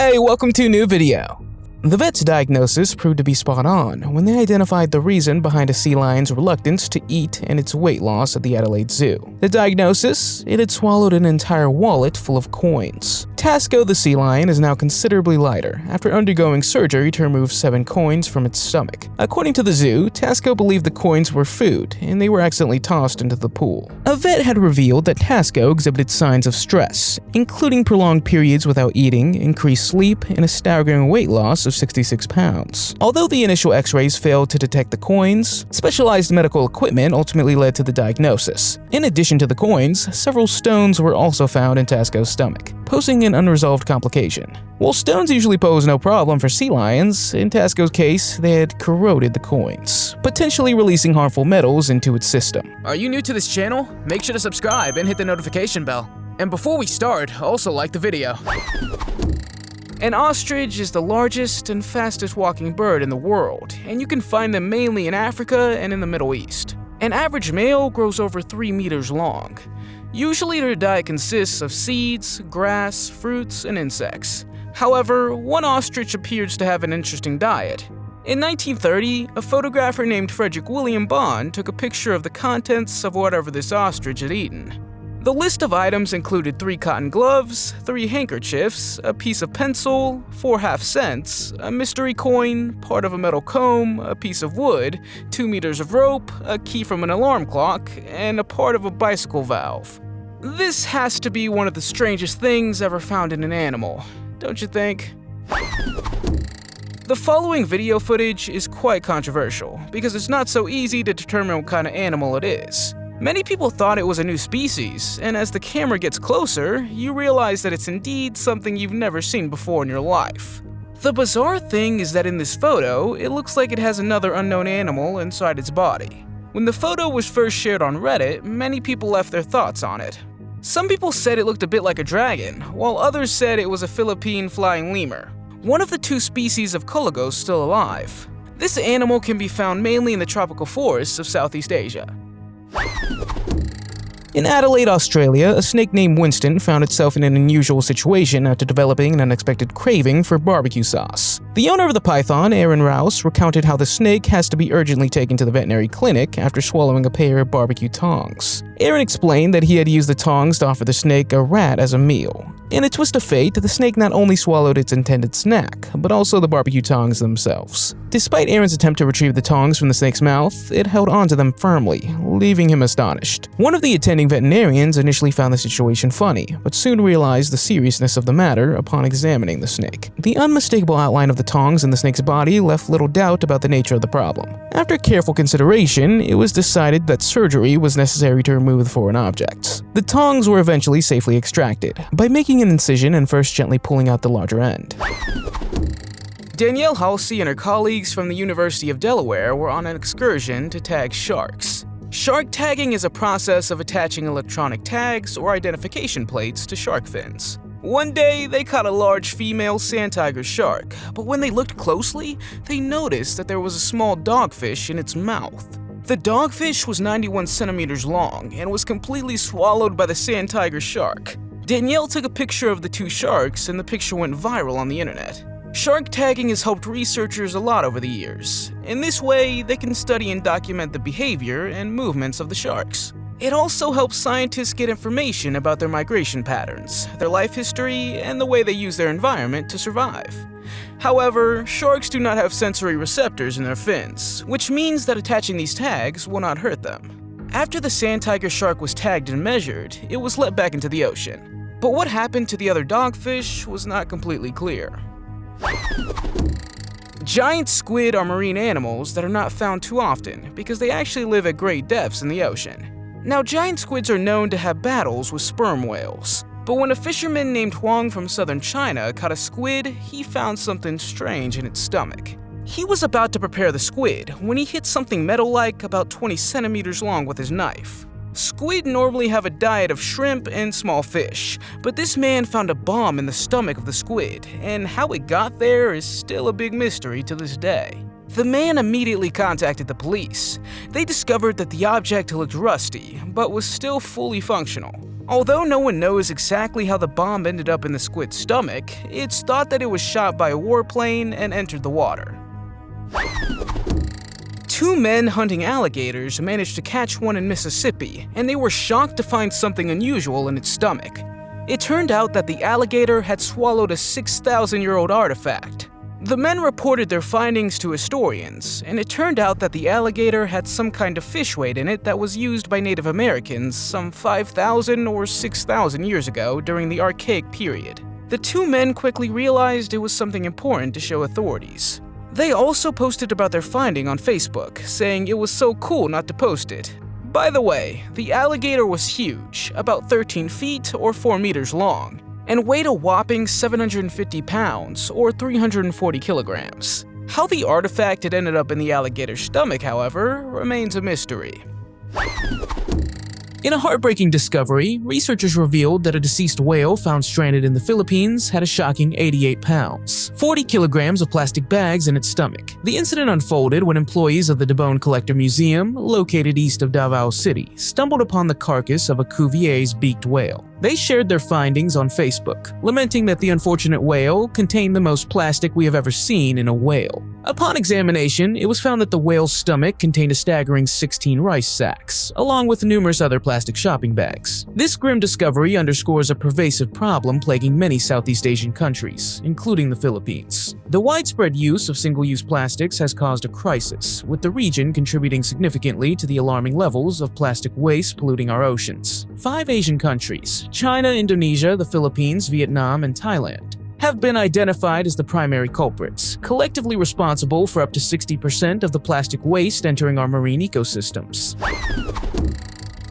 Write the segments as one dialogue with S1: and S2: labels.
S1: Hey, welcome to a new video. The vet's diagnosis proved to be spot on when they identified the reason behind a sea lion's reluctance to eat and its weight loss at the Adelaide Zoo. The diagnosis? It had swallowed an entire wallet full of coins. Tasco the sea lion is now considerably lighter after undergoing surgery to remove 7 coins from its stomach. According to the zoo, Tasco believed the coins were food and they were accidentally tossed into the pool. A vet had revealed that Tasco exhibited signs of stress, including prolonged periods without eating, increased sleep, and a staggering weight loss of 66 pounds. Although the initial x-rays failed to detect the coins, specialized medical equipment ultimately led to the diagnosis. In addition to the coins, several stones were also found in Tasco's stomach, posing an unresolved complication. While stones usually pose no problem for sea lions, in Tasco's case, they had corroded the coins, potentially releasing harmful metals into its system.
S2: Are you new to this channel? Make sure to subscribe and hit the notification bell. And before we start, also like the video. An ostrich is the largest and fastest walking bird in the world, and you can find them mainly in Africa and in the Middle East. An average male grows over 3 meters long. Usually their diet consists of seeds, grass, fruits, and insects. However, one ostrich appears to have an interesting diet. In 1930, a photographer named Frederick William Bond took a picture of the contents of whatever this ostrich had eaten. The list of items included 3 cotton gloves, 3 handkerchiefs, a piece of pencil, 4 half-cents, a mystery coin, part of a metal comb, a piece of wood, 2 meters of rope, a key from an alarm clock, and a part of a bicycle valve. This has to be one of the strangest things ever found in an animal, don't you think? The following video footage is quite controversial because it's not so easy to determine what kind of animal it is. Many people thought it was a new species, and as the camera gets closer, you realize that it's indeed something you've never seen before in your life. The bizarre thing is that in this photo, it looks like it has another unknown animal inside its body. When the photo was first shared on Reddit, many people left their thoughts on it. Some people said it looked a bit like a dragon, while others said it was a Philippine flying lemur. One of the 2 species of Komodo is still alive. This animal can be found mainly in the tropical forests of Southeast Asia.
S1: In Adelaide, Australia, a snake named Winston found itself in an unusual situation after developing an unexpected craving for barbecue sauce. The owner of the python, Aaron Rouse, recounted how the snake has to be urgently taken to the veterinary clinic after swallowing a pair of barbecue tongs. Aaron explained that he had used the tongs to offer the snake a rat as a meal. In a twist of fate, the snake not only swallowed its intended snack, but also the barbecue tongs themselves. Despite Aaron's attempt to retrieve the tongs from the snake's mouth, it held onto them firmly, leaving him astonished. One of the attending veterinarians initially found the situation funny, but soon realized the seriousness of the matter upon examining the snake. The unmistakable outline of the tongs in the snake's body left little doubt about the nature of the problem. After careful consideration, it was decided that surgery was necessary to remove the foreign objects. The tongs were eventually safely extracted by making an incision and first gently pulling out the larger end.
S2: Danielle Halsey and her colleagues from the University of Delaware were on an excursion to tag sharks. Shark tagging is a process of attaching electronic tags or identification plates to shark fins. One day, they caught a large female sand tiger shark, but when they looked closely, they noticed that there was a small dogfish in its mouth. The dogfish was 91 centimeters long and was completely swallowed by the sand tiger shark. Danielle took a picture of the 2 sharks and the picture went viral on the internet. Shark tagging has helped researchers a lot over the years. In this way, they can study and document the behavior and movements of the sharks. It also helps scientists get information about their migration patterns, their life history, and the way they use their environment to survive. However, sharks do not have sensory receptors in their fins, which means that attaching these tags will not hurt them. After the sand tiger shark was tagged and measured, it was let back into the ocean. But what happened to the other dogfish was not completely clear. Giant squid are marine animals that are not found too often because they actually live at great depths in the ocean. Now, giant squids are known to have battles with sperm whales, but when a fisherman named Huang from southern China caught a squid, he found something strange in its stomach. He was about to prepare the squid when he hit something metal-like about 20 centimeters long with his knife. Squid normally have a diet of shrimp and small fish, but this man found a bomb in the stomach of the squid, and how it got there is still a big mystery to this day. The man immediately contacted the police. They discovered that the object looked rusty, but was still fully functional. Although no one knows exactly how the bomb ended up in the squid's stomach, it's thought that it was shot by a warplane and entered the water. Two men hunting alligators managed to catch one in Mississippi, and they were shocked to find something unusual in its stomach. It turned out that the alligator had swallowed a 6,000-year-old artifact. The men reported their findings to historians, and it turned out that the alligator had some kind of fish weight in it that was used by Native Americans some 5,000 or 6,000 years ago during the Archaic period. The two men quickly realized it was something important to show authorities. They also posted about their finding on Facebook, saying it was so cool not to post it. By the way, the alligator was huge, about 13 feet or 4 meters long, and weighed a whopping 750 pounds or 340 kilograms. How the artifact had ended up in the alligator's stomach, however, remains a mystery.
S1: In a heartbreaking discovery, researchers revealed that a deceased whale found stranded in the Philippines had a shocking 88 pounds, 40 kilograms of plastic bags in its stomach. The incident unfolded when employees of the Debone Collector Museum, located east of Davao City, stumbled upon the carcass of a Cuvier's beaked whale. They shared their findings on Facebook, lamenting that the unfortunate whale contained the most plastic we have ever seen in a whale. Upon examination, it was found that the whale's stomach contained a staggering 16 rice sacks, along with numerous other plastic shopping bags. This grim discovery underscores a pervasive problem plaguing many Southeast Asian countries, including the Philippines. The widespread use of single-use plastics has caused a crisis, with the region contributing significantly to the alarming levels of plastic waste polluting our oceans. 5 Asian countries, China, Indonesia, the Philippines, Vietnam, and Thailand, have been identified as the primary culprits, collectively responsible for up to 60% of the plastic waste entering our marine ecosystems.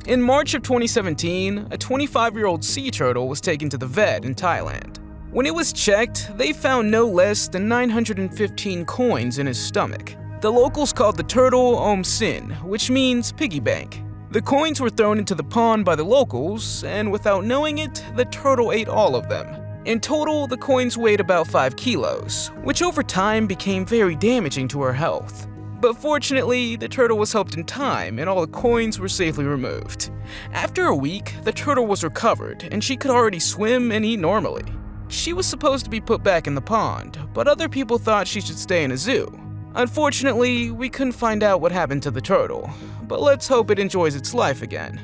S2: In March of 2017, a 25-year-old sea turtle was taken to the vet in Thailand. When it was checked, they found no less than 915 coins in his stomach. The locals called the turtle Om Sin, which means piggy bank. The coins were thrown into the pond by the locals, and without knowing it, the turtle ate all of them. In total, the coins weighed about 5 kilos, which over time became very damaging to her health. But fortunately, the turtle was helped in time and all the coins were safely removed. After a week, the turtle was recovered and she could already swim and eat normally. She was supposed to be put back in the pond, but other people thought she should stay in a zoo. Unfortunately, we couldn't find out what happened to the turtle, but let's hope it enjoys its life again.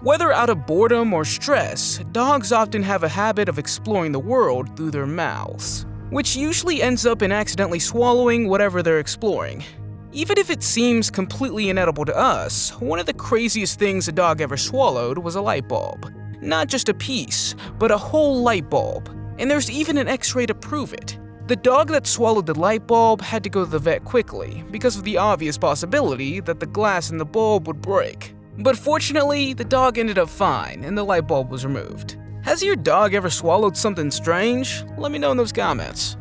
S2: Whether out of boredom or stress, dogs often have a habit of exploring the world through their mouths, which usually ends up in accidentally swallowing whatever they're exploring. Even if it seems completely inedible to us, one of the craziest things a dog ever swallowed was a light bulb. Not just a piece, but a whole light bulb. And there's even an X-ray to prove it. The dog that swallowed the light bulb had to go to the vet quickly because of the obvious possibility that the glass in the bulb would break. But fortunately, the dog ended up fine and the light bulb was removed. Has your dog ever swallowed something strange? Let me know in those comments.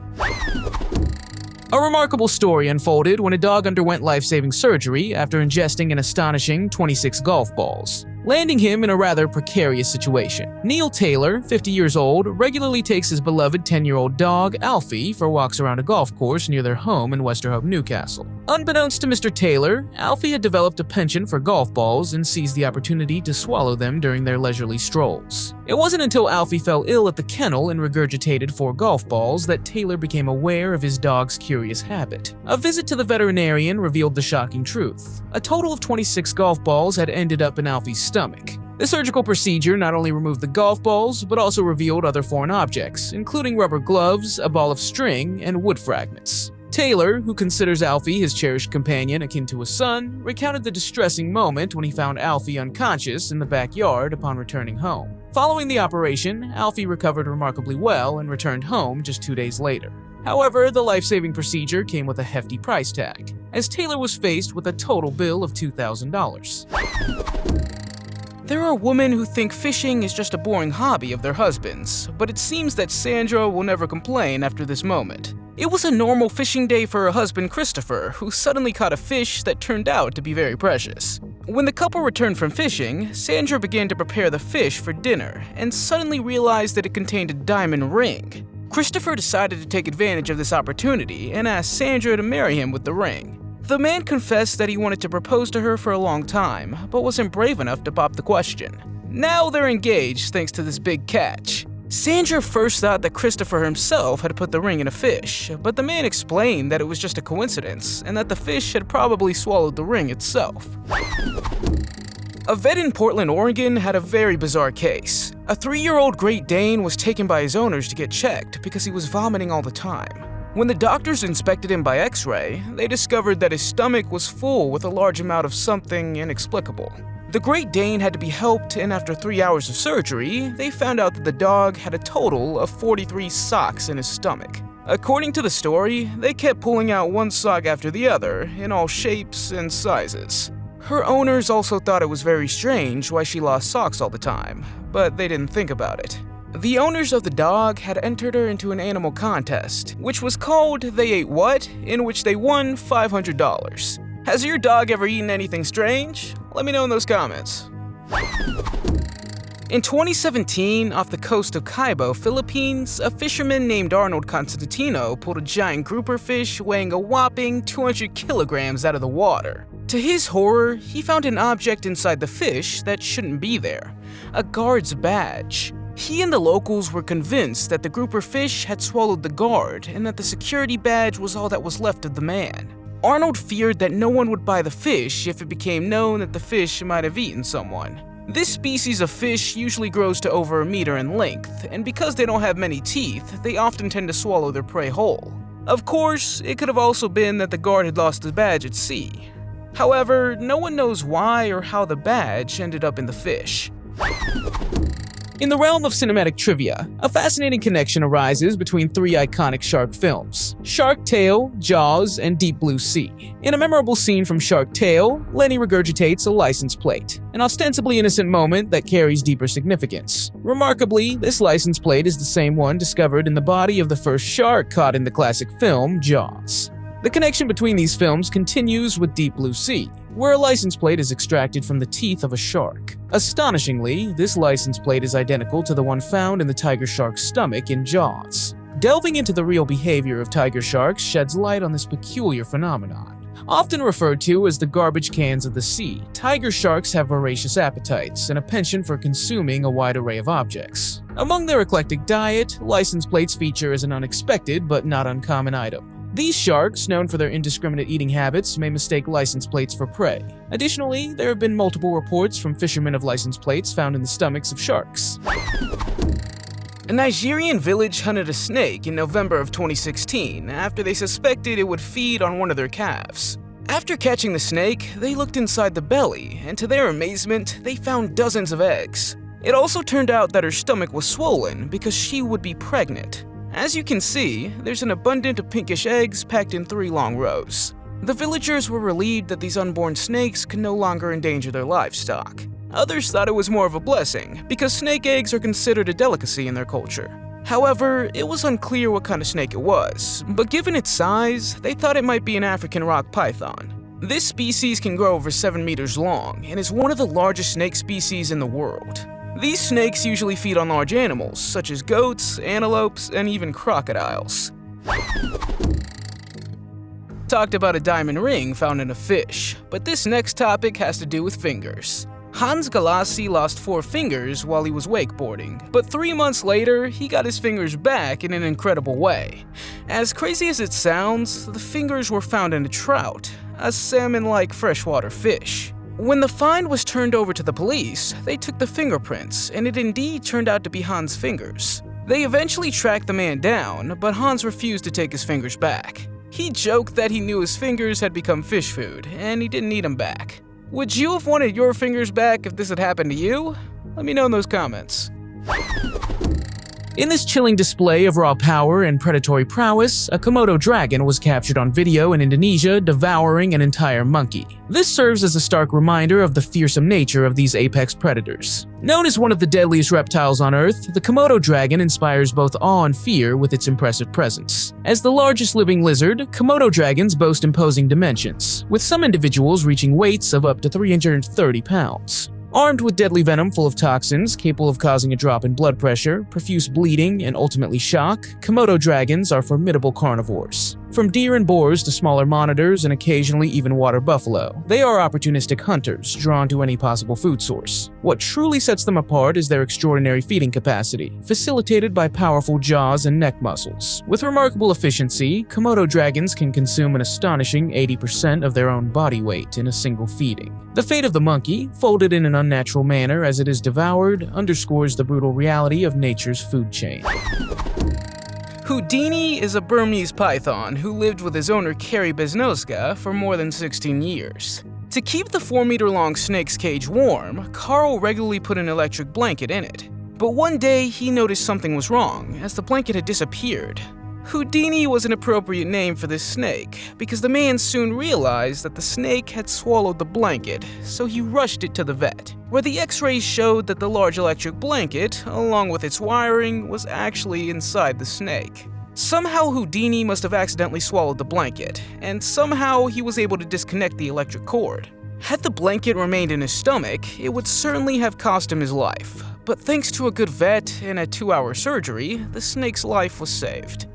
S1: A remarkable story unfolded when a dog underwent life-saving surgery after ingesting an astonishing 26 golf balls, landing him in a rather precarious situation. Neil Taylor, 50 years old, regularly takes his beloved 10-year-old dog, Alfie, for walks around a golf course near their home in Westerhope, Newcastle. Unbeknownst to Mr. Taylor, Alfie had developed a penchant for golf balls and seized the opportunity to swallow them during their leisurely strolls. It wasn't until Alfie fell ill at the kennel and regurgitated 4 golf balls that Taylor became aware of his dog's curious habit. A visit to the veterinarian revealed the shocking truth. A total of 26 golf balls had ended up in Alfie's stomach. The surgical procedure not only removed the golf balls, but also revealed other foreign objects, including rubber gloves, a ball of string, and wood fragments. Taylor, who considers Alfie his cherished companion akin to a son, recounted the distressing moment when he found Alfie unconscious in the backyard upon returning home. Following the operation, Alfie recovered remarkably well and returned home just 2 days later. However, the life-saving procedure came with a hefty price tag, as Taylor was faced with a total bill of $2,000.
S2: There are women who think fishing is just a boring hobby of their husbands, but it seems that Sandra will never complain after this moment. It was a normal fishing day for her husband Christopher, who suddenly caught a fish that turned out to be very precious. When the couple returned from fishing, Sandra began to prepare the fish for dinner and suddenly realized that it contained a diamond ring. Christopher decided to take advantage of this opportunity and asked Sandra to marry him with the ring. The man confessed that he wanted to propose to her for a long time, but wasn't brave enough to pop the question. Now they're engaged thanks to this big catch. Sandra first thought that Christopher himself had put the ring in a fish, but the man explained that it was just a coincidence and that the fish had probably swallowed the ring itself. A vet in Portland, Oregon had a very bizarre case. A 3-year-old Great Dane was taken by his owners to get checked because he was vomiting all the time. When the doctors inspected him by X-ray, they discovered that his stomach was full with a large amount of something inexplicable. The Great Dane had to be helped, and after 3 hours of surgery, they found out that the dog had a total of 43 socks in his stomach. According to the story, they kept pulling out one sock after the other, in all shapes and sizes. Her owners also thought it was very strange why she lost socks all the time, but they didn't think about it. The owners of the dog had entered her into an animal contest, which was called They Ate What?, in which they won $500. Has your dog ever eaten anything strange? Let me know in those comments. In 2017, off the coast of Caibo, Philippines, a fisherman named Arnold Constantino pulled a giant grouper fish weighing a whopping 200 kilograms out of the water. To his horror, he found an object inside the fish that shouldn't be there, a guard's badge. He and the locals were convinced that the grouper fish had swallowed the guard and that the security badge was all that was left of the man. Arnold feared that no one would buy the fish if it became known that the fish might have eaten someone. This species of fish usually grows to over 1 meter in length, and because they don't have many teeth, they often tend to swallow their prey whole. Of course, it could have also been that the guard had lost his badge at sea. However, no one knows why or how the badge ended up in the fish. In the realm of cinematic trivia, a fascinating connection arises between 3 iconic shark films: Shark Tale, Jaws, and Deep Blue Sea. In a memorable scene from Shark Tale, Lenny regurgitates a license plate, an ostensibly innocent moment that carries deeper significance. Remarkably, this license plate is the same one discovered in the body of the first shark caught in the classic film, Jaws. The connection between these films continues with Deep Blue Sea, where a license plate is extracted from the teeth of a shark. Astonishingly, this license plate is identical to the one found in the tiger shark's stomach in Jaws. Delving into the real behavior of tiger sharks sheds light on this peculiar phenomenon. Often referred to as the garbage cans of the sea, tiger sharks have voracious appetites and a penchant for consuming a wide array of objects. Among their eclectic diet, license plates feature as an unexpected but not uncommon item. These sharks, known for their indiscriminate eating habits, may mistake license plates for prey. Additionally, there have been multiple reports from fishermen of license plates found in the stomachs of sharks. A Nigerian village hunted a snake in November of 2016 after they suspected it would feed on one of their calves. After catching the snake, they looked inside the belly, and to their amazement, they found dozens of eggs. It also turned out that her stomach was swollen because she would be pregnant. As you can see, there's an abundance of pinkish eggs packed in 3 long rows. The villagers were relieved that these unborn snakes could no longer endanger their livestock. Others thought it was more of a blessing, because snake eggs are considered a delicacy in their culture. However, it was unclear what kind of snake it was, but given its size, they thought it might be an African rock python. This species can grow over 7 meters long and is one of the largest snake species in the world. These snakes usually feed on large animals, such as goats, antelopes, and even crocodiles. Talked about a diamond ring found in a fish, but this next topic has to do with fingers. Hans Galassi lost 4 fingers while he was wakeboarding, but 3 months later, he got his fingers back in an incredible way. As crazy as it sounds, the fingers were found in a trout, a salmon-like freshwater fish. When the find was turned over to the police, they took the fingerprints, and it indeed turned out to be Hans' fingers. They eventually tracked the man down, but Hans refused to take his fingers back. He joked that he knew his fingers had become fish food, and he didn't need them back. Would you have wanted your fingers back if this had happened to you? Let me know in those comments. In this chilling display of raw power and predatory prowess, a Komodo dragon was captured on video in Indonesia devouring an entire monkey. This serves as a stark reminder of the fearsome nature of these apex predators. Known as one of the deadliest reptiles on Earth, the Komodo dragon inspires both awe and fear with its impressive presence. As the largest living lizard, Komodo dragons boast imposing dimensions, with some individuals reaching weights of up to 330 pounds. Armed with deadly venom full of toxins capable of causing a drop in blood pressure, profuse bleeding, and ultimately shock, Komodo dragons are formidable carnivores.
S1: From deer and boars to smaller monitors and occasionally even water buffalo, they are opportunistic hunters drawn to any possible food source. What truly sets them apart is their extraordinary feeding capacity, facilitated by powerful jaws and neck muscles. With remarkable efficiency, Komodo dragons can consume an astonishing 80% of their own body weight in a single feeding. The fate of the monkey, folded in an unnatural manner as it is devoured, underscores the brutal reality of nature's food chain.
S2: Houdini is a Burmese python who lived with his owner Carrie Beznoska for more than 16 years. To keep the 4-meter-long snake's cage warm, Carl regularly put an electric blanket in it. But one day he noticed something was wrong, as the blanket had disappeared. Houdini was an appropriate name for this snake, because the man soon realized that the snake had swallowed the blanket, so he rushed it to the vet, where the x-rays showed that the large electric blanket, along with its wiring, was actually inside the snake. Somehow Houdini must have accidentally swallowed the blanket, and somehow he was able to disconnect the electric cord. Had the blanket remained in his stomach, it would certainly have cost him his life, but thanks to a good vet and a 2-hour surgery, the snake's life was saved.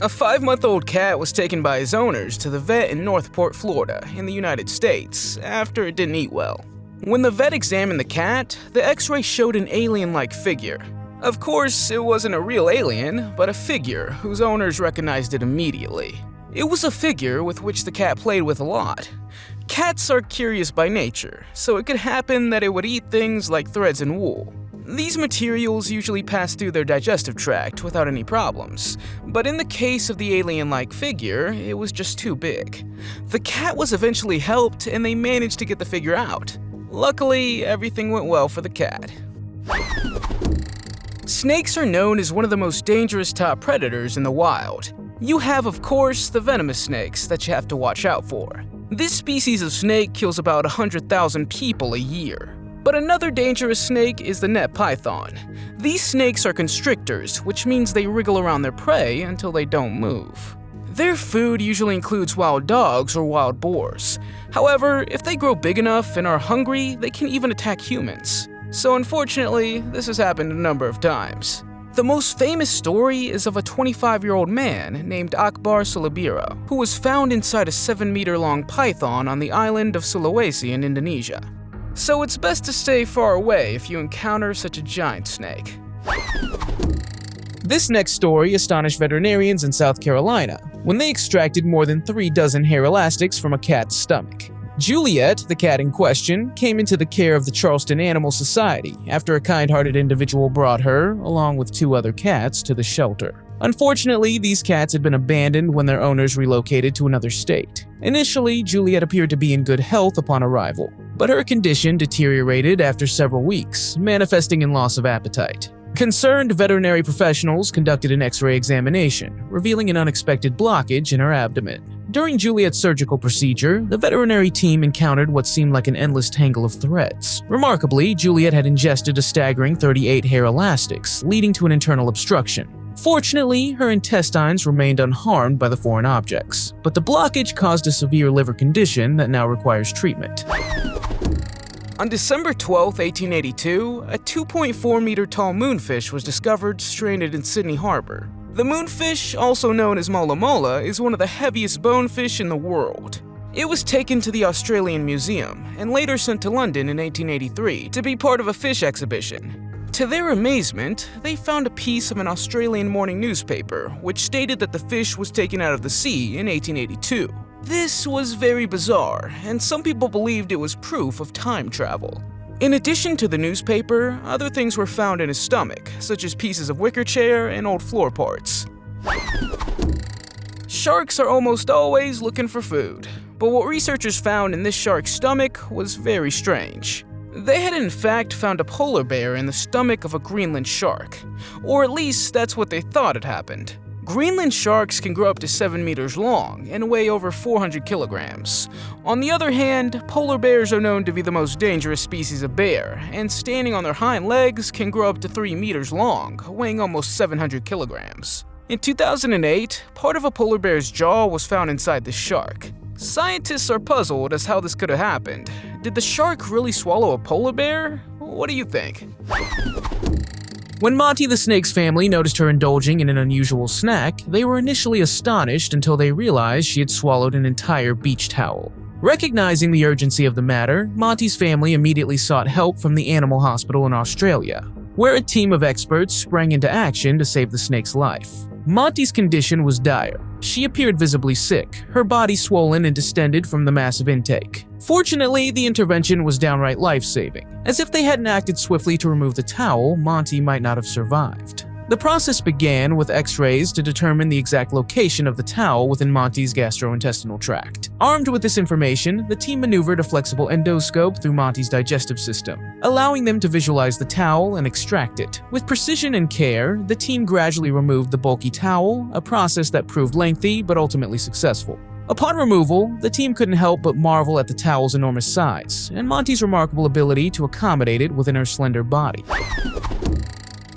S2: A 5-month-old cat was taken by his owners to the vet in Northport, Florida, in the United States, after it didn't eat well. When the vet examined the cat, the x-ray showed an alien-like figure. Of course, it wasn't a real alien, but a figure whose owners recognized it immediately. It was a figure with which the cat played with a lot. Cats are curious by nature, so it could happen that it would eat things like threads and wool. These materials usually pass through their digestive tract without any problems, but in the case of the alien-like figure, it was just too big. The cat was eventually helped and they managed to get the figure out. Luckily, everything went well for the cat. Snakes are known as one of the most dangerous top predators in the wild. You have, of course, the venomous snakes that you have to watch out for. This species of snake kills about 100,000 people a year. But another dangerous snake is the net python. These snakes are constrictors, which means they wriggle around their prey until they don't move. Their food usually includes wild dogs or wild boars. However, if they grow big enough and are hungry, they can even attack humans. So unfortunately, this has happened a number of times. The most famous story is of a 25-year-old man named Akbar Sulabiro, who was found inside a 7-meter-long python on the island of Sulawesi in Indonesia. So it's best to stay far away if you encounter such a giant snake.
S1: This next story astonished veterinarians in South Carolina when they extracted more than 3 dozen hair elastics from a cat's stomach. Juliet, the cat in question, came into the care of the Charleston Animal Society after a kind-hearted individual brought her, along with 2 other cats, to the shelter. Unfortunately, these cats had been abandoned when their owners relocated to another state. Initially, Juliet appeared to be in good health upon arrival, but her condition deteriorated after several weeks, manifesting in loss of appetite. Concerned veterinary professionals conducted an X-ray examination, revealing an unexpected blockage in her abdomen. During Juliet's surgical procedure, the veterinary team encountered what seemed like an endless tangle of threads. Remarkably, Juliet had ingested a staggering 38 hair elastics, leading to an internal obstruction. Fortunately, her intestines remained unharmed by the foreign objects, but the blockage caused a severe liver condition that now requires treatment.
S2: On December 12, 1882, a 2.4-meter-tall moonfish was discovered stranded in Sydney Harbor. The moonfish, also known as mola mola, is one of the heaviest bonefish in the world. It was taken to the Australian Museum and later sent to London in 1883 to be part of a fish exhibition. To their amazement, they found a piece of an Australian morning newspaper which stated that the fish was taken out of the sea in 1882. This was very bizarre, and some people believed it was proof of time travel. In addition to the newspaper, other things were found in his stomach, such as pieces of wicker chair and old floor parts. Sharks are almost always looking for food, but what researchers found in this shark's stomach was very strange. They had in fact found a polar bear in the stomach of a Greenland shark, or at least that's what they thought had happened. Greenland sharks can grow up to 7 meters long and weigh over 400 kilograms. On the other hand, polar bears are known to be the most dangerous species of bear, and standing on their hind legs can grow up to 3 meters long, weighing almost 700 kilograms. In 2008, part of a polar bear's jaw was found inside the shark. Scientists are puzzled as how this could have happened. Did the shark really swallow a polar bear? What do you think? When Monty the snake's family noticed her indulging in an unusual snack, they were initially astonished until they realized she had swallowed an entire beach towel. Recognizing the urgency of the matter, Monty's family immediately sought help from the animal hospital in Australia, where a team of experts sprang into action to save the snake's life. Monty's condition was dire. She appeared visibly sick, her body swollen and distended from the massive intake. Fortunately, the intervention was downright life-saving, as if they hadn't acted swiftly to remove the towel, Monty might not have survived. The process began with x-rays to determine the exact location of the towel within Monty's gastrointestinal tract. Armed with this information, the team maneuvered a flexible endoscope through Monty's digestive system, allowing them to visualize the towel and extract it. With precision and care, the team gradually removed the bulky towel, a process that proved lengthy but ultimately successful. Upon removal, the team couldn't help but marvel at the towel's enormous size, and Monty's remarkable ability to accommodate it within her slender body.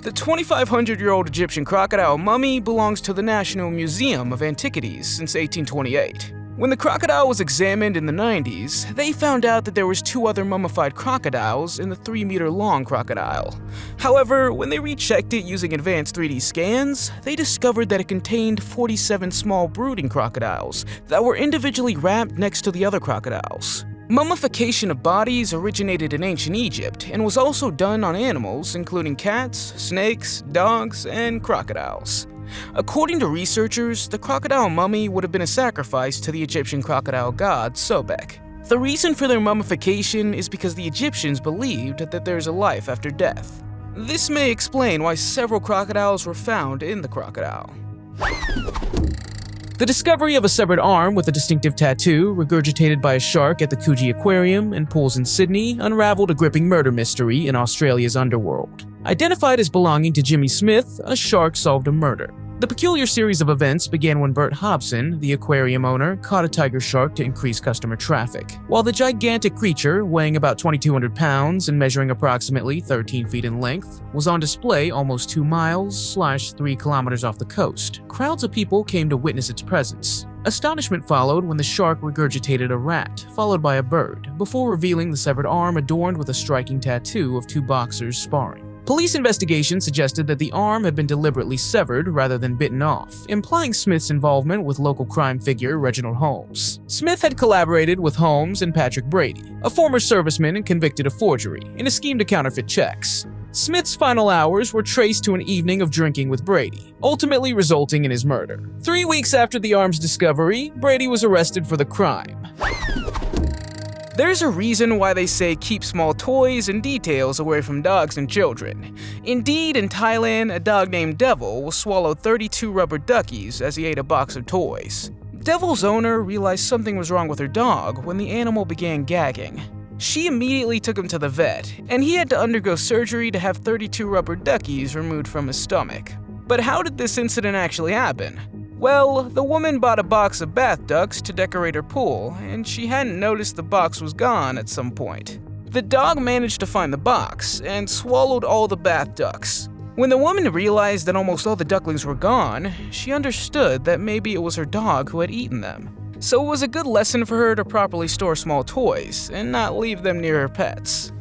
S1: The 2,500-year-old Egyptian crocodile mummy belongs to the National Museum of Antiquities since 1828. When the crocodile was examined in the 90s, they found out that there was 2 other mummified crocodiles in the 3-meter-long crocodile. However, when they rechecked it using advanced 3D scans, they discovered that it contained 47 small brooding crocodiles that were individually wrapped next to the other crocodiles. Mummification of bodies originated in ancient Egypt and was also done on animals including cats, snakes, dogs, and crocodiles. According to researchers, the crocodile mummy would have been a sacrifice to the Egyptian crocodile god Sobek. The reason for their mummification is because the Egyptians believed that there is a life after death. This may explain why several crocodiles were found in the crocodile.
S2: The discovery of a severed arm with a distinctive tattoo, regurgitated by a shark at the Coogee Aquarium and pools in Sydney, unraveled a gripping murder mystery in Australia's underworld. Identified as belonging to Jimmy Smith, a shark solved a murder. The peculiar series of events began when Bert Hobson, the aquarium owner, caught a tiger shark to increase customer traffic. While the gigantic creature, weighing about 2,200 pounds and measuring approximately 13 feet in length, was on display almost 2 miles/3 kilometers off the coast, crowds of people came to witness its presence. Astonishment followed when the shark regurgitated a rat, followed by a bird, before revealing the severed arm adorned with a striking tattoo of 2 boxers sparring. Police investigation suggested that the arm had been deliberately severed rather than bitten off, implying Smith's involvement with local crime figure Reginald Holmes. Smith had collaborated with Holmes and Patrick Brady, a former serviceman convicted of forgery, in a scheme to counterfeit checks. Smith's final hours were traced to an evening of drinking with Brady, ultimately resulting in his murder. 3 weeks after the arm's discovery, Brady was arrested for the crime.
S1: There's a reason why they say keep small toys and details away from dogs and children. Indeed, in Thailand, a dog named Devil will swallow 32 rubber duckies as he ate a box of toys. Devil's owner realized something was wrong with her dog when the animal began gagging. She immediately took him to the vet, and he had to undergo surgery to have 32 rubber duckies removed from his stomach. But how did this incident actually happen? Well, the woman bought a box of bath ducks to decorate her pool, and she hadn't noticed the box was gone at some point. The dog managed to find the box and swallowed all the bath ducks. When the woman realized that almost all the ducklings were gone, she understood that maybe it was her dog who had eaten them. So it was a good lesson for her to properly store small toys and not leave them near her pets.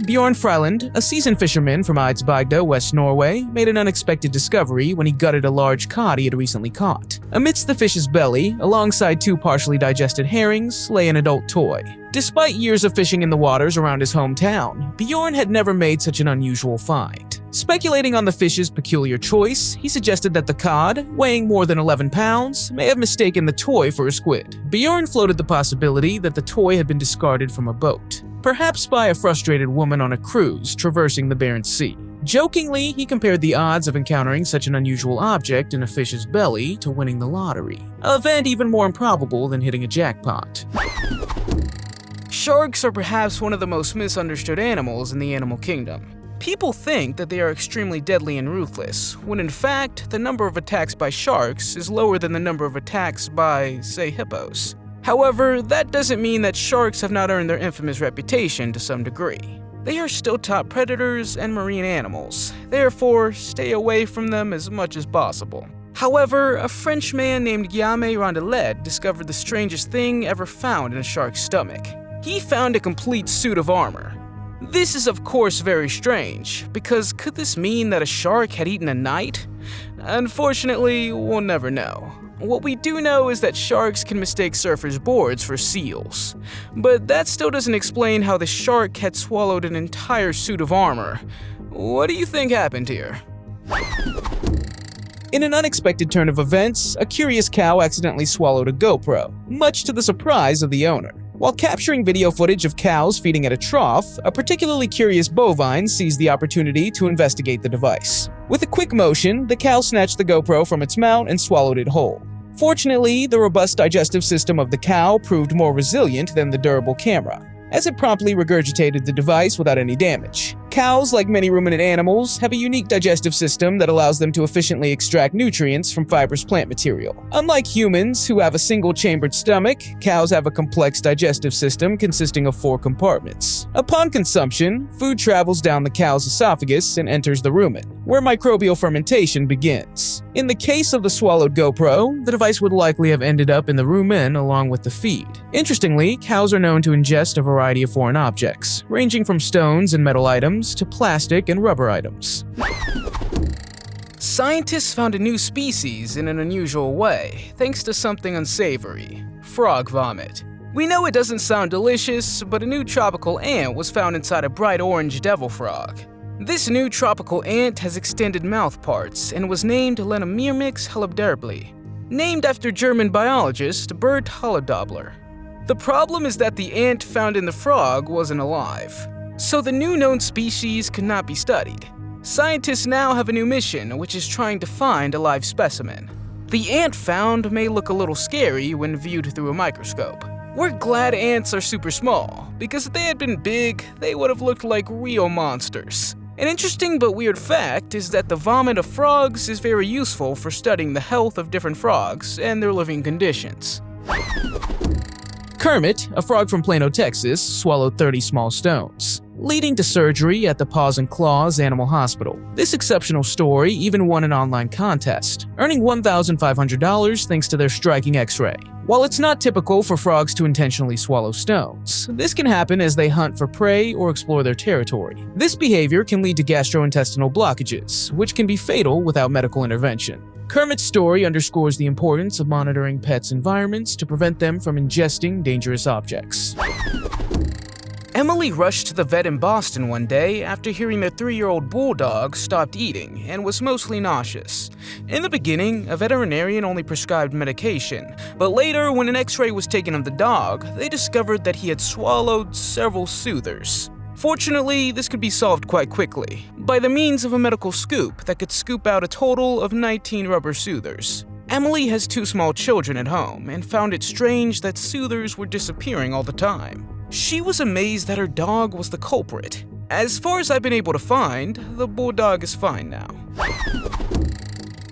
S2: Bjorn Freyland, a seasoned fisherman from Eidsbygda, West Norway, made an unexpected discovery when he gutted a large cod he had recently caught. Amidst the fish's belly, alongside 2 partially digested herrings, lay an adult toy. Despite years of fishing in the waters around his hometown, Bjorn had never made such an unusual find. Speculating on the fish's peculiar choice, he suggested that the cod, weighing more than 11 pounds, may have mistaken the toy for a squid. Bjorn floated the possibility that the toy had been discarded from a boat, perhaps by a frustrated woman on a cruise traversing the Barents Sea. Jokingly, he compared the odds of encountering such an unusual object in a fish's belly to winning the lottery, an event even more improbable than hitting a jackpot.
S1: Sharks are perhaps one of the most misunderstood animals in the animal kingdom. People think that they are extremely deadly and ruthless, when in fact, the number of attacks by sharks is lower than the number of attacks by, say, hippos. However, that doesn't mean that sharks have not earned their infamous reputation to some degree. They are still top predators and marine animals, therefore stay away from them as much as possible. However, a French man named Guillaume Rondelet discovered the strangest thing ever found in a shark's stomach. He found a complete suit of armor.
S2: This is of course very strange, because could this mean that a shark had eaten a knight? Unfortunately, we'll never know. What we do know is that sharks can mistake surfers' boards for seals. But that still doesn't explain how the shark had swallowed an entire suit of armor. What do you think happened here?
S1: In an unexpected turn of events, a curious cow accidentally swallowed a GoPro, much to the surprise of the owner. While capturing video footage of cows feeding at a trough, a particularly curious bovine seized the opportunity to investigate the device. With a quick motion, the cow snatched the GoPro from its mount and swallowed it whole. Fortunately, the robust digestive system of the cow proved more resilient than the durable camera, as it promptly regurgitated the device without any damage. Cows, like many ruminant animals, have a unique digestive system that allows them to efficiently extract nutrients from fibrous plant material. Unlike humans, who have a single-chambered stomach, cows have a complex digestive system consisting of 4 compartments. Upon consumption, food travels down the cow's esophagus and enters the rumen, where microbial fermentation begins. In the case of the swallowed GoPro, the device would likely have ended up in the rumen along with the feed. Interestingly, cows are known to ingest a variety of foreign objects, ranging from stones and metal items to plastic and rubber items.
S2: Scientists found a new species in an unusual way, thanks to something unsavory: frog vomit. We know it doesn't sound delicious, but a new tropical ant was found inside a bright orange devil frog. This new tropical ant has extended mouth parts and was named Lenomyrmex helobderbli, named after German biologist Bert Hollodobler. The problem is that the ant found in the frog wasn't alive, so the new known species could not be studied. Scientists now have a new mission, which is trying to find a live specimen. The ant found may look a little scary when viewed through a microscope. We're glad ants are super small, because if they had been big, they would have looked like real monsters. An interesting but weird fact is that the vomit of frogs is very useful for studying the health of different frogs and their living conditions.
S1: Kermit, a frog from Plano, Texas, swallowed 30 small stones, leading to surgery at the Paws and Claws Animal Hospital. This exceptional story even won an online contest, earning $1,500 thanks to their striking X-ray. While it's not typical for frogs to intentionally swallow stones, this can happen as they hunt for prey or explore their territory. This behavior can lead to gastrointestinal blockages, which can be fatal without medical intervention. Kermit's story underscores the importance of monitoring pets' environments to prevent them from ingesting dangerous objects.
S2: Emily rushed to the vet in Boston one day after hearing their 3-year-old bulldog stopped eating and was mostly nauseous. In the beginning, a veterinarian only prescribed medication, but later, when an X-ray was taken of the dog, they discovered that he had swallowed several soothers. Fortunately, this could be solved quite quickly, by the means of a medical scoop that could scoop out a total of 19 rubber soothers. Emily has 2 small children at home and found it strange that soothers were disappearing all the time. She was amazed that her dog was the culprit. As far as I've been able to find, the bulldog is fine now.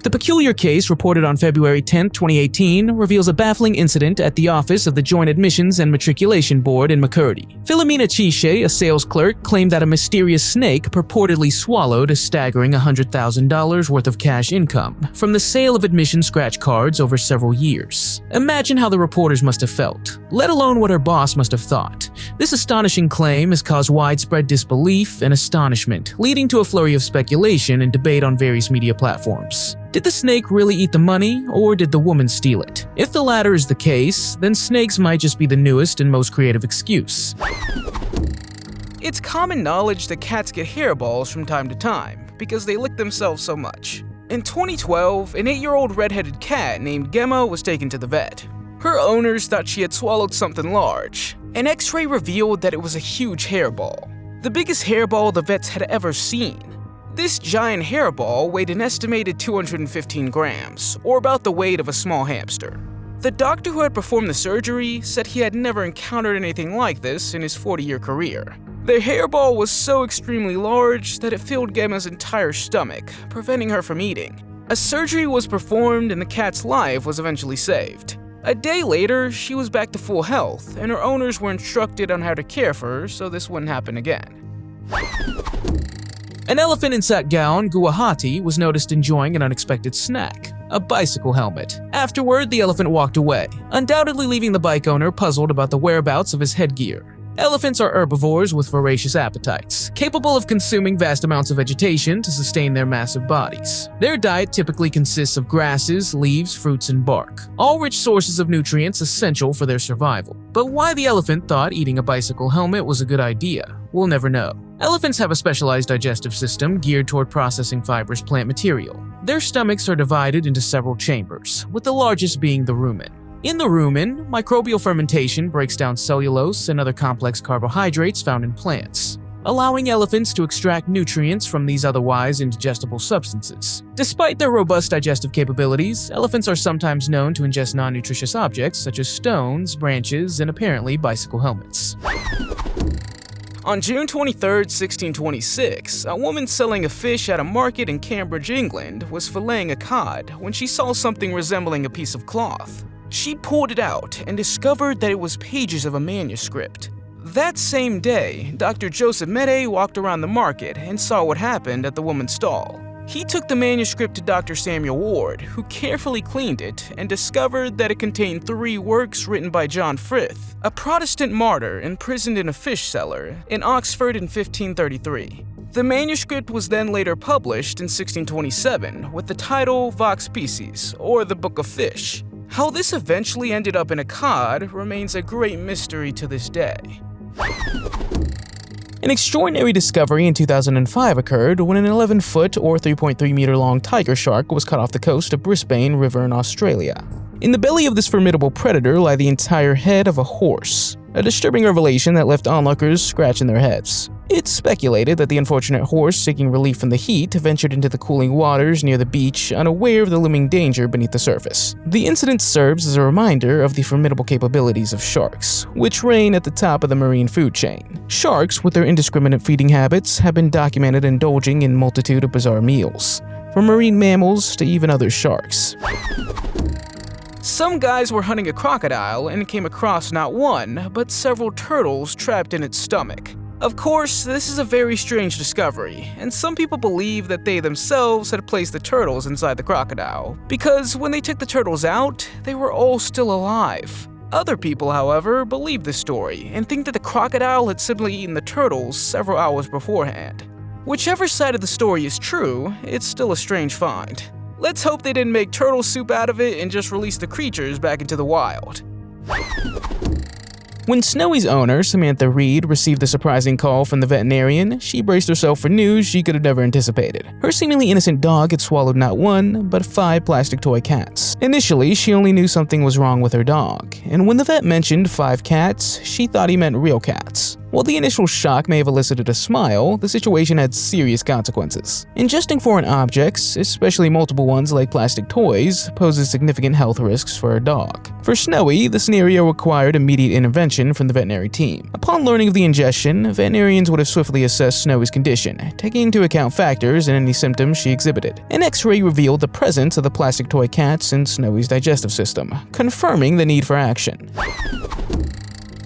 S1: The peculiar case reported on February 10, 2018, reveals a baffling incident at the office of the Joint Admissions and Matriculation Board in McCurdy. Philomena Chiche, a sales clerk, claimed that a mysterious snake purportedly swallowed a staggering $100,000 worth of cash income from the sale of admission scratch cards over several years. Imagine how the reporters must have felt, let alone what her boss must have thought. This astonishing claim has caused widespread disbelief and astonishment, leading to a flurry of speculation and debate on various media platforms. Did the snake really eat the money, or did the woman steal it? If the latter is the case, then snakes might just be the newest and most creative excuse.
S2: It's common knowledge that cats get hairballs from time to time, because they lick themselves so much. In 2012, an 8-year-old red-headed cat named Gemma was taken to the vet. Her owners thought she had swallowed something large. An X-ray revealed that it was a huge hairball, the biggest hairball the vets had ever seen. This giant hairball weighed an estimated 215 grams, or about the weight of a small hamster. The doctor who had performed the surgery said he had never encountered anything like this in his 40-year career. The hairball was so extremely large that it filled Gemma's entire stomach, preventing her from eating. A surgery was performed and the cat's life was eventually saved. A day later, she was back to full health, and her owners were instructed on how to care for her so this wouldn't happen again.
S1: An elephant in Satgaon, Guwahati, was noticed enjoying an unexpected snack, a bicycle helmet. Afterward, the elephant walked away, undoubtedly leaving the bike owner puzzled about the whereabouts of his headgear.
S2: Elephants are herbivores with voracious appetites, capable of consuming vast amounts of vegetation to sustain their massive bodies. Their diet typically consists of grasses, leaves, fruits, and bark, all rich sources of nutrients essential for their survival. But why the elephant thought eating a bicycle helmet was a good idea, we'll never know. Elephants have a specialized digestive system geared toward processing fibrous plant material. Their stomachs are divided into several chambers, with the largest being the rumen. In the rumen, microbial fermentation breaks down cellulose and other complex carbohydrates found in plants, allowing elephants to extract nutrients from these otherwise indigestible substances. Despite their robust digestive capabilities, elephants are sometimes known to ingest non-nutritious objects such as stones, branches, and apparently bicycle helmets. On June 23, 1626, a woman selling a fish at a market in Cambridge, England, was filleting a cod when she saw something resembling a piece of cloth. She pulled it out and discovered that it was pages of a manuscript. That same day, Dr. Joseph Mede walked around the market and saw what happened at the woman's stall. He took the manuscript to Dr. Samuel Ward, who carefully cleaned it and discovered that it contained 3 works written by John Frith, a Protestant martyr imprisoned in a fish cellar in Oxford in 1533. The manuscript was then later published in 1627 with the title Vox Piscis, or the Book of Fish. How this eventually ended up in a cod remains a great mystery to this day.
S1: An extraordinary discovery in 2005 occurred when an 11-foot or 3.3-meter long tiger shark was caught off the coast of Brisbane River in Australia. In the belly of this formidable predator lay the entire head of a horse, a disturbing revelation that left onlookers scratching their heads. It's speculated that the unfortunate horse, seeking relief from the heat, ventured into the cooling waters near the beach, unaware of the looming danger beneath the surface. The incident serves as a reminder of the formidable capabilities of sharks, which reign at the top of the marine food chain. Sharks, with their indiscriminate feeding habits, have been documented indulging in multitude of bizarre meals, from marine mammals to even other sharks.
S2: Some guys were hunting a crocodile and came across not one, but several turtles trapped in its stomach. Of course, this is a very strange discovery, and some people believe that they themselves had placed the turtles inside the crocodile, because when they took the turtles out, they were all still alive. Other people, however, believe this story and think that the crocodile had simply eaten the turtles several hours beforehand. Whichever side of the story is true, it's still a strange find. Let's hope they didn't make turtle soup out of it and just release the creatures back into the wild.
S1: When Snowy's owner, Samantha Reed, received the surprising call from the veterinarian, she braced herself for news she could have never anticipated. Her seemingly innocent dog had swallowed not 1, but 5 plastic toy cats. Initially, she only knew something was wrong with her dog, and when the vet mentioned 5 cats, she thought he meant real cats. While the initial shock may have elicited a smile, the situation had serious consequences. Ingesting foreign objects, especially multiple ones like plastic toys, poses significant health risks for her dog. For Snowy, the scenario required immediate intervention from the veterinary team. Upon learning of the ingestion, veterinarians would have swiftly assessed Snowy's condition, taking into account factors and any symptoms she exhibited. An X-ray revealed the presence of the plastic toy cats in Snowy's digestive system, confirming the need for action.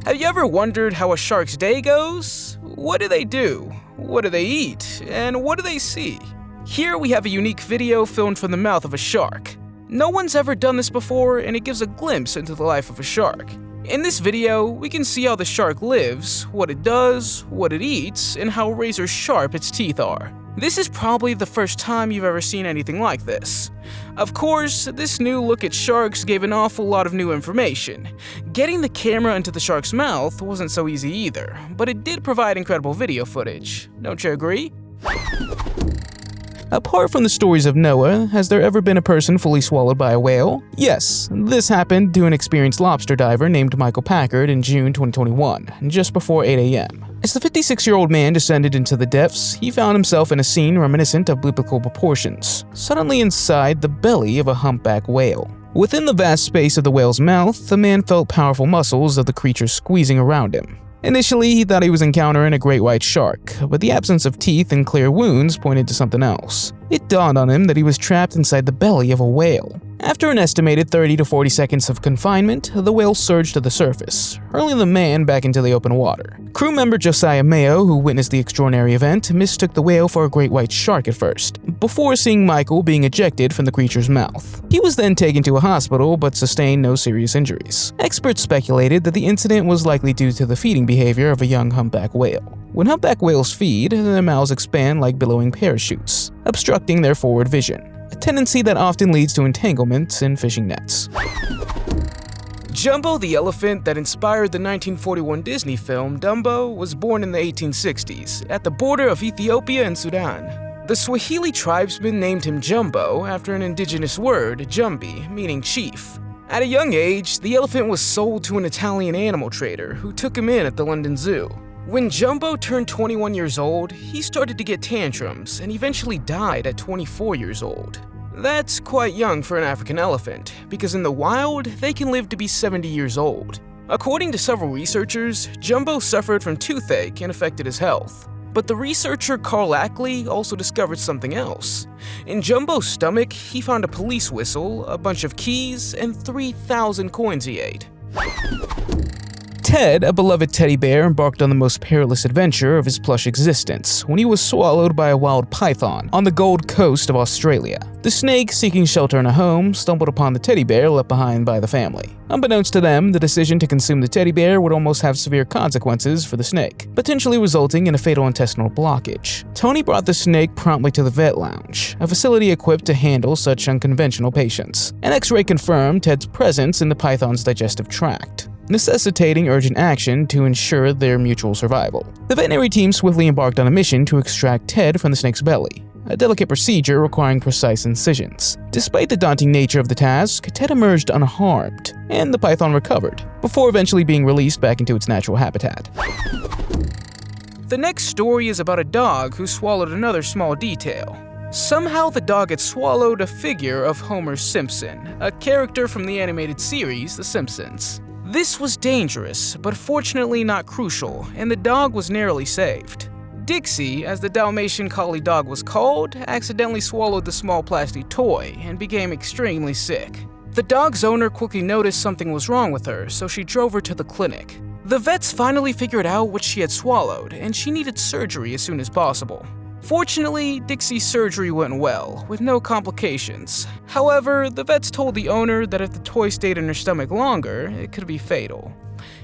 S2: Have you ever wondered how a shark's day goes? What do they do? What do they eat? And what do they see? Here we have a unique video filmed from the mouth of a shark. No one's ever done this before, and it gives a glimpse into the life of a shark. In this video, we can see how the shark lives, what it does, what it eats, and how razor sharp its teeth are. This is probably the first time you've ever seen anything like this. Of course, this new look at sharks gave an awful lot of new information. Getting the camera into the shark's mouth wasn't so easy either, but it did provide incredible video footage. Don't you agree?
S1: Apart from the stories of Noah, has there ever been a person fully swallowed by a whale? Yes, this happened to an experienced lobster diver named Michael Packard in June 2021, just before 8 a.m. As the 56-year-old man descended into the depths, he found himself in a scene reminiscent of biblical proportions, suddenly inside the belly of a humpback whale. Within the vast space of the whale's mouth, the man felt powerful muscles of the creature squeezing around him. Initially, he thought he was encountering a great white shark, but the absence of teeth and clear wounds pointed to something else. It dawned on him that he was trapped inside the belly of a whale. After an estimated 30 to 40 seconds of confinement, the whale surged to the surface, hurling the man back into the open water. Crew member Josiah Mayo, who witnessed the extraordinary event, mistook the whale for a great white shark at first, before seeing Michael being ejected from the creature's mouth. He was then taken to a hospital but sustained no serious injuries. Experts speculated that the incident was likely due to the feeding behavior of a young humpback whale. When humpback whales feed, their mouths expand like billowing parachutes, obstructing their forward vision, a tendency that often leads to entanglements in fishing nets.
S2: Jumbo the elephant that inspired the 1941 Disney film Dumbo was born in the 1860s at the border of Ethiopia and Sudan. The Swahili tribesmen named him Jumbo after an indigenous word, Jumbi, meaning chief. At a young age, the elephant was sold to an Italian animal trader who took him in at the London Zoo. When Jumbo turned 21 years old, he started to get tantrums and eventually died at 24 years old. That's quite young for an African elephant, because in the wild, they can live to be 70 years old. According to several researchers, Jumbo suffered from toothache and affected his health. But the researcher Carl Ackley also discovered something else. In Jumbo's stomach, he found a police whistle, a bunch of keys, and 3,000 coins he ate.
S1: Ted, a beloved teddy bear, embarked on the most perilous adventure of his plush existence when he was swallowed by a wild python on the Gold Coast of Australia. The snake, seeking shelter in a home, stumbled upon the teddy bear left behind by the family. Unbeknownst to them, the decision to consume the teddy bear would almost have severe consequences for the snake, potentially resulting in a fatal intestinal blockage. Tony brought the snake promptly to the vet lounge, a facility equipped to handle such unconventional patients. An X-ray confirmed Ted's presence in the python's digestive tract, necessitating urgent action to ensure their mutual survival. The veterinary team swiftly embarked on a mission to extract Ted from the snake's belly, a delicate procedure requiring precise incisions. Despite the daunting nature of the task, Ted emerged unharmed, and the python recovered, before eventually being released back into its natural habitat.
S2: The next story is about a dog who swallowed another small detail. Somehow the dog had swallowed a figure of Homer Simpson, a character from the animated series The Simpsons. This was dangerous, but fortunately not crucial, and the dog was narrowly saved. Dixie, as the Dalmatian collie dog was called, accidentally swallowed the small plastic toy and became extremely sick. The dog's owner quickly noticed something was wrong with her, so she drove her to the clinic. The vets finally figured out what she had swallowed, and she needed surgery as soon as possible. Fortunately, Dixie's surgery went well, with no complications. However, the vets told the owner that if the toy stayed in her stomach longer, it could be fatal.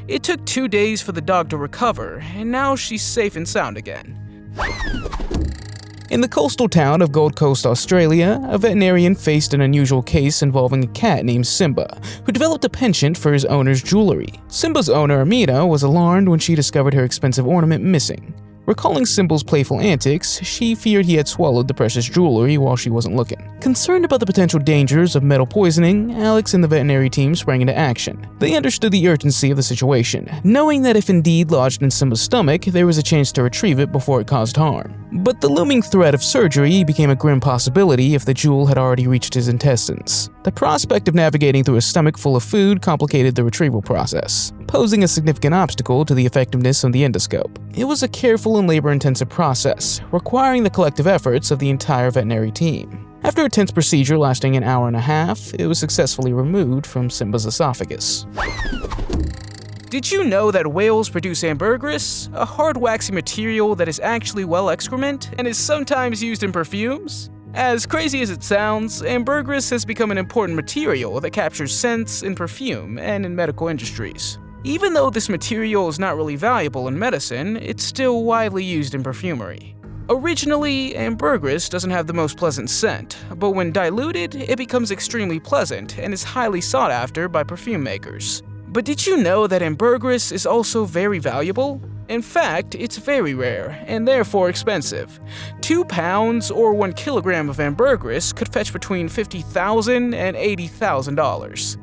S2: It took 2 days for the dog to recover, and now she's safe and sound again.
S1: In the coastal town of Gold Coast, Australia, a veterinarian faced an unusual case involving a cat named Simba, who developed a penchant for his owner's jewelry. Simba's owner, Amina, was alarmed when she discovered her expensive ornament missing. Recalling Simba's playful antics, she feared he had swallowed the precious jewelry while she wasn't looking. Concerned about the potential dangers of metal poisoning, Alex and the veterinary team sprang into action. They understood the urgency of the situation, knowing that if indeed lodged in Simba's stomach, there was a chance to retrieve it before it caused harm. But the looming threat of surgery became a grim possibility if the jewel had already reached his intestines. The prospect of navigating through a stomach full of food complicated the retrieval process, posing a significant obstacle to the effectiveness of the endoscope. It was a careful and labor-intensive process, requiring the collective efforts of the entire veterinary team. After a tense procedure lasting an hour and a half, it was successfully removed from Simba's esophagus.
S2: Did you know that whales produce ambergris, a hard waxy material that is actually well excrement and is sometimes used in perfumes? As crazy as it sounds, ambergris has become an important material that captures scents in perfume and in medical industries. Even though this material is not really valuable in medicine, it's still widely used in perfumery. Originally, ambergris doesn't have the most pleasant scent, but when diluted, it becomes extremely pleasant and is highly sought after by perfume makers. But did you know that ambergris is also very valuable? In fact, it's very rare, and therefore expensive. 2 pounds or 1 kilogram of ambergris could fetch between $50,000 and $80,000.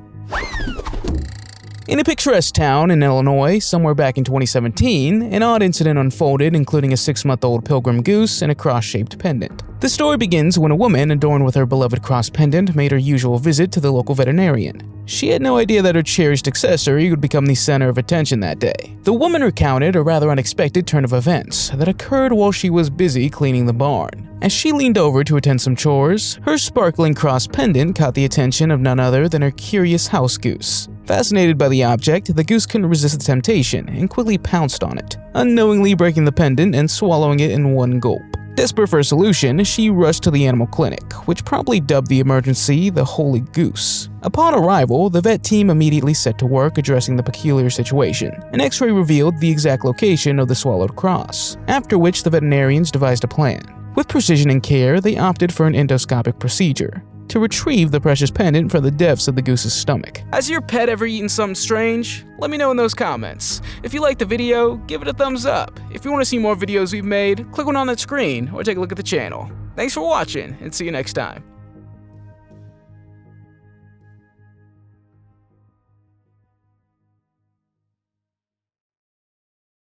S1: In a picturesque town in Illinois, somewhere back in 2017, an odd incident unfolded, including a 6-month-old pilgrim goose and a cross-shaped pendant. The story begins when a woman, adorned with her beloved cross pendant, made her usual visit to the local veterinarian. She had no idea that her cherished accessory would become the center of attention that day. The woman recounted a rather unexpected turn of events that occurred while she was busy cleaning the barn. As she leaned over to attend some chores, her sparkling cross pendant caught the attention of none other than her curious house goose. Fascinated by the object, the goose couldn't resist the temptation and quickly pounced on it, unknowingly breaking the pendant and swallowing it in one gulp. Desperate for a solution, she rushed to the animal clinic, which promptly dubbed the emergency the Holy Goose. Upon arrival, the vet team immediately set to work addressing the peculiar situation. An x-ray revealed the exact location of the swallowed cross, after which the veterinarians devised a plan. With precision and care, they opted for an endoscopic procedure to retrieve the precious pendant from the depths of the goose's stomach.
S2: Has your pet ever eaten something strange? Let me know in those comments. If you liked the video, give it a thumbs up. If you want to see more videos we've made, click one on that screen or take a look at the channel. Thanks for watching and see you next time.